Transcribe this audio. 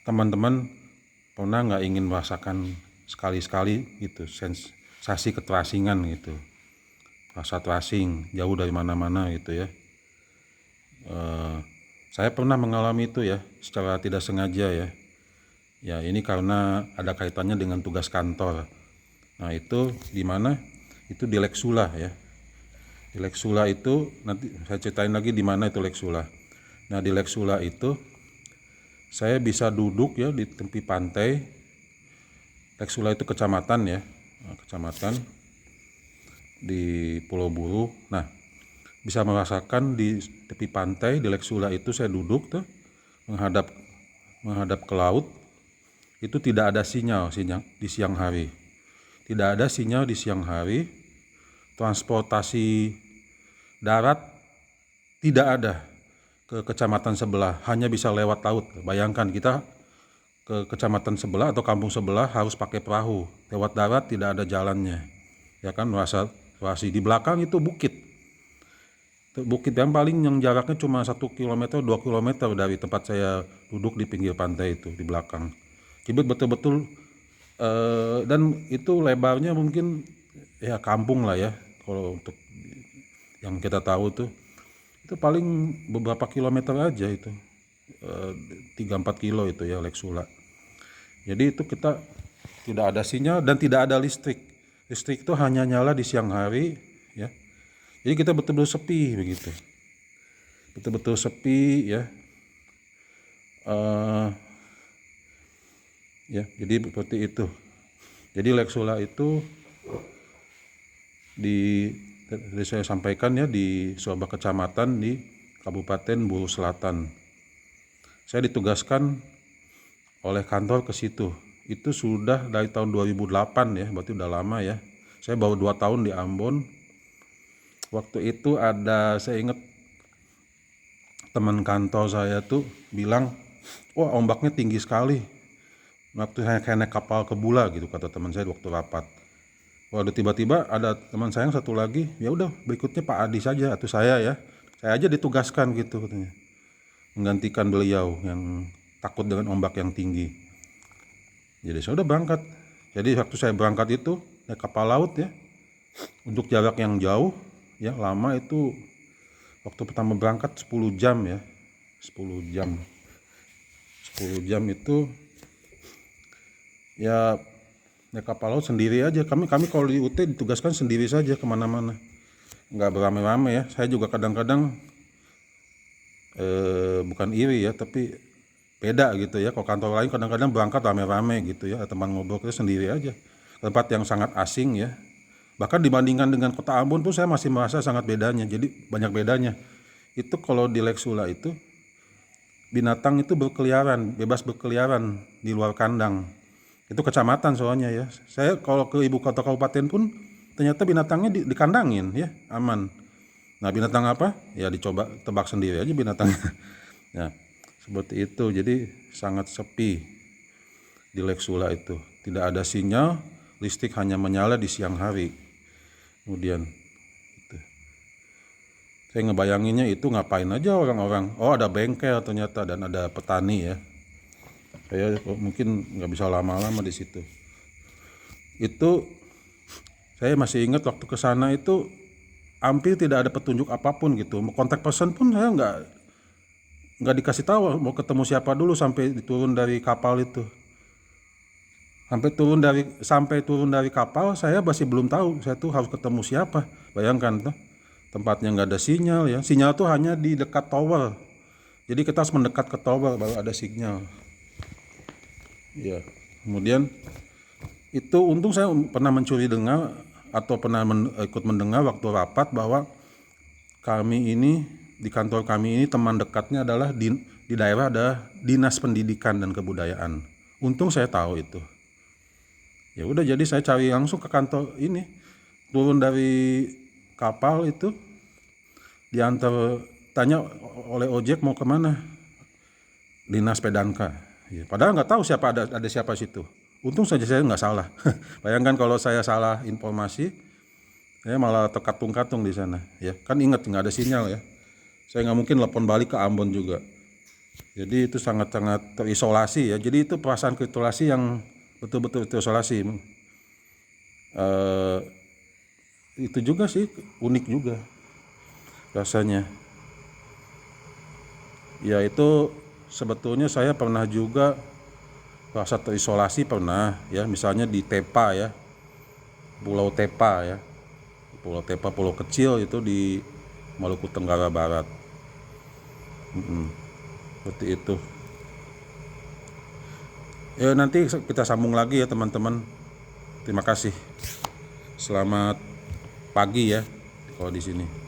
teman-teman pernah nggak ingin merasakan sekali-sekali gitu sensasi keterasingan gitu, rasa terasing jauh dari mana-mana gitu ya. Saya pernah mengalami itu ya secara tidak sengaja ya. Ya ini karena ada kaitannya dengan tugas kantor. Nah itu di mana? Itu di Lexula ya. Di Lexula itu nanti saya ceritain lagi di mana itu Lexula. Nah di Lexula itu saya bisa duduk ya di tepi pantai. Lexula itu kecamatan ya, kecamatan di Pulau Buru. Nah bisa merasakan di tepi pantai di Lexula itu saya duduk tuh menghadap ke laut. Itu tidak ada sinyal di siang hari. Tidak ada sinyal di siang hari. Transportasi darat tidak ada ke kecamatan sebelah, hanya bisa lewat laut. Bayangkan kita ke kecamatan sebelah atau kampung sebelah harus pakai perahu. Lewat darat tidak ada jalannya. Ya kan, merasa di belakang itu bukit. Bukit yang jaraknya cuma 1 kilometer 2 kilometer dari tempat saya duduk di pinggir pantai itu di belakang. Kibet betul-betul dan itu lebarnya mungkin ya kampung lah ya, kalau untuk yang kita tahu tuh itu paling beberapa kilometer aja itu, 3-4 kilo itu ya Lexula. Jadi itu kita tidak ada sinyal dan tidak ada listrik. Listrik itu hanya nyala di siang hari ya. Jadi kita betul-betul sepi begitu. Betul-betul sepi ya. Ya, jadi seperti itu. Jadi Lexula itu saya sampaikan ya di sebuah kecamatan di Kabupaten Buru Selatan. Saya ditugaskan oleh kantor ke situ. Itu sudah dari tahun 2008 ya, berarti udah lama ya. Saya baru 2 tahun di Ambon. Waktu itu saya ingat teman kantor saya tuh bilang, wah ombaknya tinggi sekali. Waktu saya kayak naik kapal ke Bula gitu, kata teman saya waktu rapat. Waduh, tiba-tiba ada teman saya yang satu lagi, ya udah berikutnya Pak Adi saja atau saya ya. Saya aja ditugaskan gitu katanya. Menggantikan beliau yang takut dengan ombak yang tinggi. Jadi saya udah berangkat. Jadi waktu saya berangkat itu naik kapal laut ya. Untuk jarak yang jauh ya, lama itu waktu pertama berangkat 10 jam ya. 10 jam. 10 jam itu ya naik kapal laut sendiri aja. Kami kalau di UT ditugaskan sendiri saja kemana-mana, nggak beramai-ramai ya. Saya juga kadang-kadang bukan iri ya, tapi beda gitu ya. Kalau kantor lain kadang-kadang berangkat rame-rame gitu ya, teman ngobrol, kita sendiri aja. Tempat yang sangat asing ya. Bahkan dibandingkan dengan kota Ambon pun saya masih merasa sangat bedanya. Jadi banyak bedanya. Itu kalau di Lexula itu binatang itu berkeliaran, bebas berkeliaran di luar kandang. Itu kecamatan soalnya ya. Saya kalau ke ibu kota kabupaten pun ternyata binatangnya dikandangin ya, aman. Nah binatang apa? Ya dicoba tebak sendiri aja binatangnya. Ya seperti itu. Jadi sangat sepi di Lexula itu. Tidak ada sinyal, listrik hanya menyala di siang hari. Kemudian itu. Saya ngebayanginnya itu ngapain aja orang-orang. Oh ada bengkel ternyata dan ada petani ya. Saya mungkin nggak bisa lama-lama di situ. Itu saya masih ingat waktu ke sana itu hampir tidak ada petunjuk apapun gitu. Kontak person pun saya nggak dikasih tahu mau ketemu siapa dulu sampai turun dari kapal itu. Sampai turun dari kapal saya masih belum tahu saya tuh harus ketemu siapa. Bayangkan tuh tempatnya nggak ada sinyal ya. Sinyal tuh hanya di dekat tower. Jadi kita harus mendekat ke tower baru ada sinyal. Ya. Kemudian itu untung saya pernah mencuri dengar atau pernah ikut mendengar waktu rapat bahwa kami ini di kantor kami ini teman dekatnya adalah di daerah ada Dinas Pendidikan dan Kebudayaan. Untung saya tahu itu. Ya udah jadi saya cari langsung ke kantor ini. Turun dari kapal itu diantar tanya oleh ojek mau kemana. Dinas Pedanka. Ya, padahal nggak tahu siapa ada siapa situ. Untung saja saya nggak salah. Bayangkan kalau saya salah informasi, saya malah terkatung-katung di sana. Ya kan ingat nggak ada sinyal ya. Saya nggak mungkin telepon balik ke Ambon juga. Jadi itu sangat-sangat terisolasi ya. Jadi itu perasaan terisolasi yang betul-betul terisolasi. Eh, itu juga sih unik juga rasanya. Ya itu sebetulnya saya pernah juga merasa terisolasi pernah ya, misalnya di Tepa ya, Pulau Tepa ya. Pulau Tepa, pulau kecil itu di Maluku Tenggara Barat. Seperti itu. Ya nanti kita sambung lagi ya teman-teman. Terima kasih. Selamat pagi ya kalau di sini.